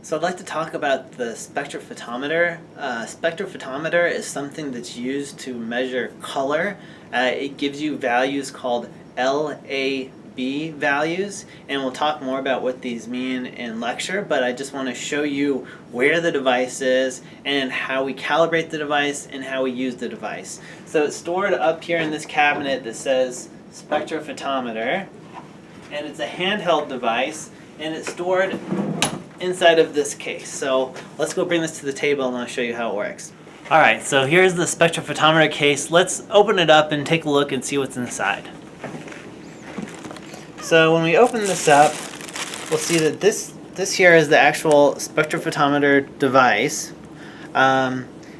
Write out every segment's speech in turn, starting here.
So I'd like to talk about the spectrophotometer. Spectrophotometer is something that's used to measure color. It gives you values called LAB values, and we'll talk more about what these mean in lecture, but I just want to show you where the device is and how we calibrate the device and how we use the device. So it's stored up here in this cabinet that says spectrophotometer, and it's a handheld device, and it's stored inside of this case. So let's go bring this to the table and I'll show you how it works. Alright, so here's the spectrophotometer case. Let's open it up and take a look and see what's inside. So when we open this up, we'll see that this here is the actual spectrophotometer device.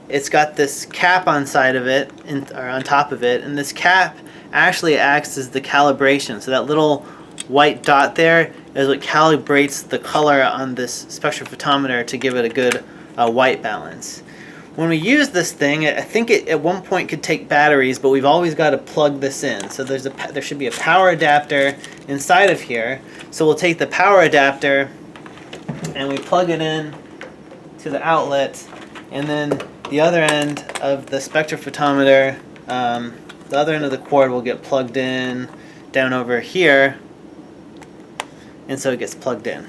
It's got this cap on side of it, or on top of it, and this cap actually acts as the calibration. So that little white dot there is what calibrates the color on this spectrophotometer to give it a good white balance. When we use this thing, I think it at one point could take batteries, but we've always got to plug this in. So there should be a power adapter inside of here. So we'll take the power adapter and we plug it in to the outlet, and then the other end of the spectrophotometer, the other end of the cord will get plugged in down over here, and so it gets plugged in.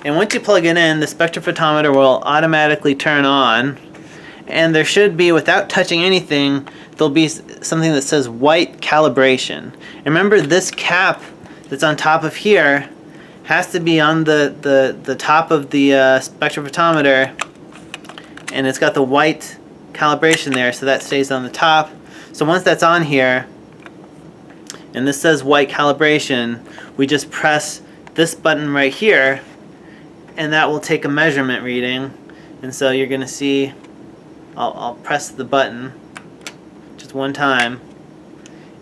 And once you plug it in, the spectrophotometer will automatically turn on, and there should be, without touching anything, there'll be something that says white calibration. And remember, this cap that's on top of here has to be on the top of the spectrophotometer, and it's got the white calibration there, so that stays on the top. So once that's on here, and this says white calibration, we just press this button right here, and that will take a measurement reading. And so you're going to see, I'll press the button just one time,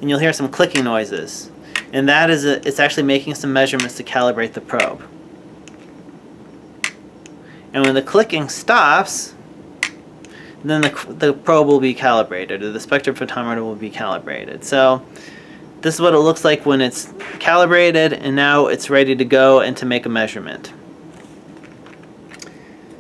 and you'll hear some clicking noises. And that is it's actually making some measurements to calibrate the probe. And when the clicking stops, then the probe will be calibrated, or the spectrophotometer will be calibrated. So this is what it looks like when it's calibrated, and now it's ready to go and to make a measurement.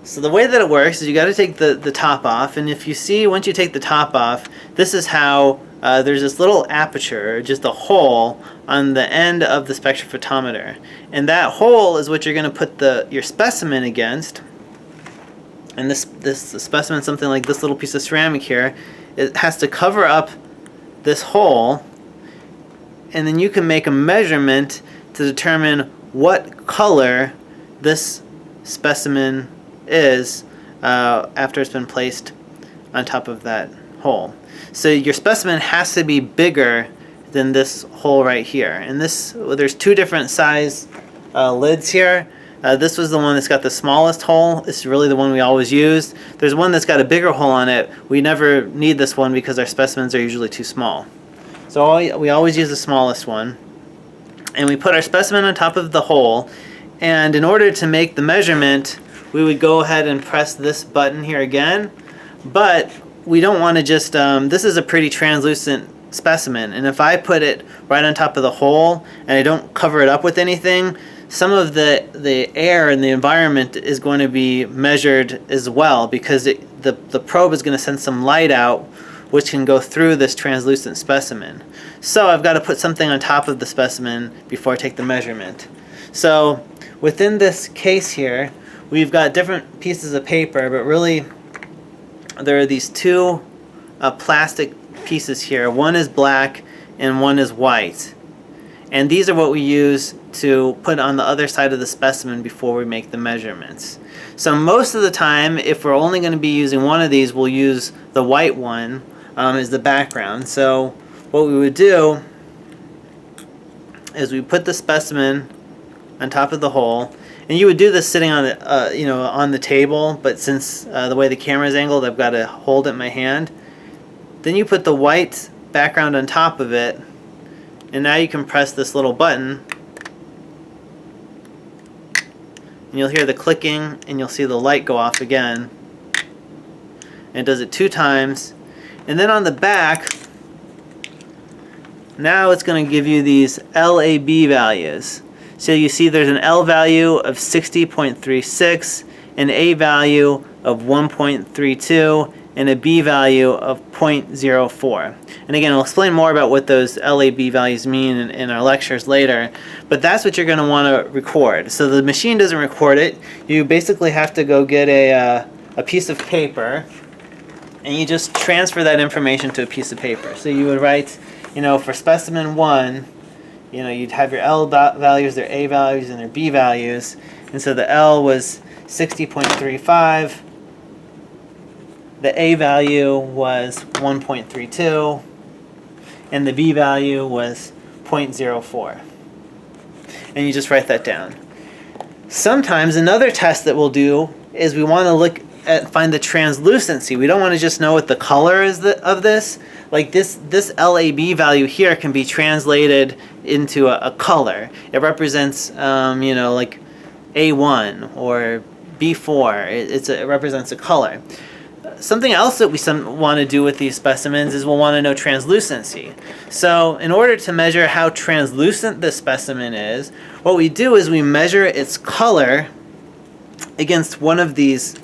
So the way that it works is you got to take the top off, and if you see, once you take the top off, this is how there's this little aperture, just a hole on the end of the spectrophotometer, and that hole is what you're going to put your specimen against. And this specimen, something like this little piece of ceramic here, it has to cover up this hole, and then you can make a measurement to determine what color this specimen is after it's been placed on top of that hole. So your specimen has to be bigger than this hole right here. And there's two different size lids here. This was the one that's got the smallest hole. It's really the one we always use. There's one that's got a bigger hole on it. We never need this one because our specimens are usually too small. So we always use the smallest one. And we put our specimen on top of the hole. And in order to make the measurement, we would go ahead and press this button here again. But we don't want to just, this is a pretty translucent specimen. And if I put it right on top of the hole and I don't cover it up with anything, some of the air in the environment is going to be measured as well, because the probe is going to send some light out which can go through this translucent specimen. So I've got to put something on top of the specimen before I take the measurement. So within this case here, we've got different pieces of paper, but really there are these two plastic pieces here. One is black and one is white. And these are what we use to put on the other side of the specimen before we make the measurements. So most of the time, if we're only going to be using one of these, we'll use the white one as the background. So what we would do is we put the specimen on top of the hole, and you would do this sitting on the on the table, but since the way the camera is angled, I've got to hold it in my hand. Then you put the white background on top of it, and now you can press this little button, and you'll hear the clicking, and you'll see the light go off again. And it does it 2 times. And then on the back, now it's going to give you these LAB values. So you see there's an L value of 60.36, an A value of 1.32, and a B value of 0.04. And again, I'll explain more about what those LAB values mean in our lectures later, but that's what you're going to want to record. So the machine doesn't record it. You basically have to go get a piece of paper, and you just transfer that information to a piece of paper. So you would write, for specimen 1, you'd have your L values, their A values, and their B values. And so the L was 60.35. The A value was 1.32, and the B value was 0.04. And you just write that down. Sometimes another test that we'll do is we want to find the translucency. We don't want to just know what the color is of this. Like this LAB value here can be translated into a color. It represents, like A1 or B4. It represents a color. Something else that we want to do with these specimens is we'll want to know translucency. So in order to measure how translucent the specimen is, what we do is we measure its color against one of these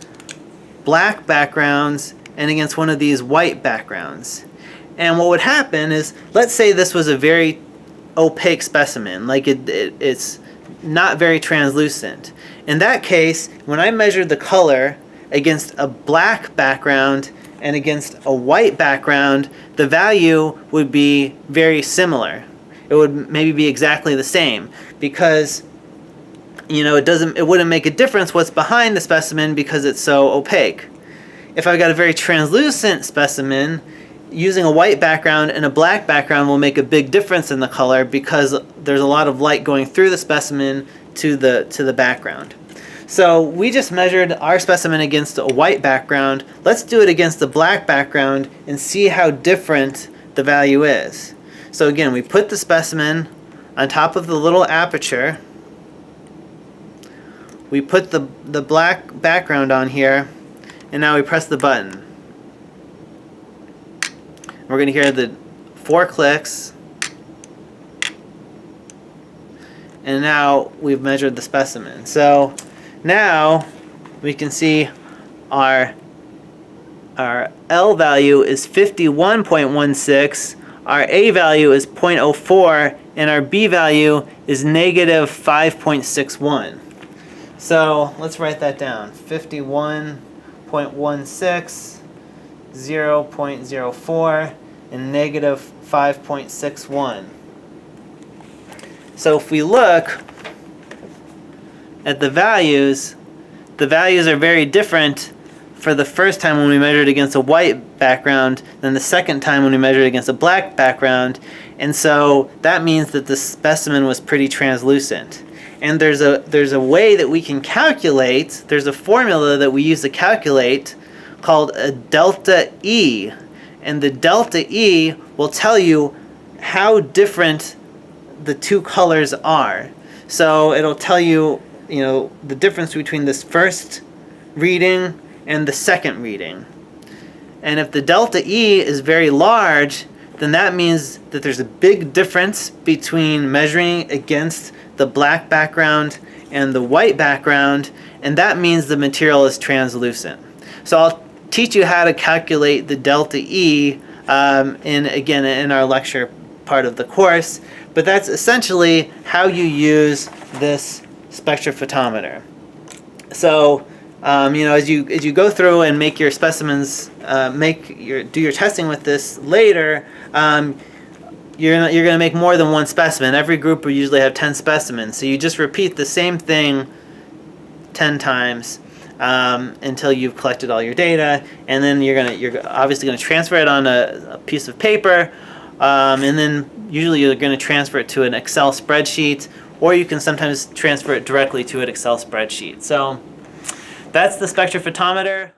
black backgrounds and against one of these white backgrounds. And what would happen is, let's say this was a very opaque specimen, like it's not very translucent. In that case, when I measured the color against a black background and against a white background, the value would be very similar. It would maybe be exactly the same, because it wouldn't make a difference what's behind the specimen because it's so opaque. If I've got a very translucent specimen, using a white background and a black background will make a big difference in the color because there's a lot of light going through the specimen to the background. So we just measured our specimen against a white background. Let's do it against a black background and see how different the value is. So again, we put the specimen on top of the little aperture. We put the black background on here, and now we press the button. We're going to hear the 4 clicks, and now we've measured the specimen. So now we can see our L value is 51.16, our A value is 0.04, and our B value is negative 5.61. So let's write that down. 51.16, 0.04, and negative 5.61. So if we look at the values are very different for the first time when we measured against a white background than the second time when we measured against a black background. And so that means that the specimen was pretty translucent. And there's a way that we can calculate, there's a formula that we use to calculate called a delta E. And the delta E will tell you how different the two colors are. So it'll tell you, the difference between this first reading and the second reading. And if the delta E is very large, then that means that there's a big difference between measuring against the black background and the white background, and that means the material is translucent. So I'll teach you how to calculate the delta E in our lecture part of the course, but that's essentially how you use this spectrophotometer. So as you go through and make your specimens, do your testing with this later, you're going to make more than one specimen. Every group will usually have 10 specimens, so you just repeat the same thing 10 times until you've collected all your data, and then you're obviously going to transfer it on a piece of paper, and then usually you're going to transfer it to an Excel spreadsheet, or you can sometimes transfer it directly to an Excel spreadsheet. So that's the spectrophotometer.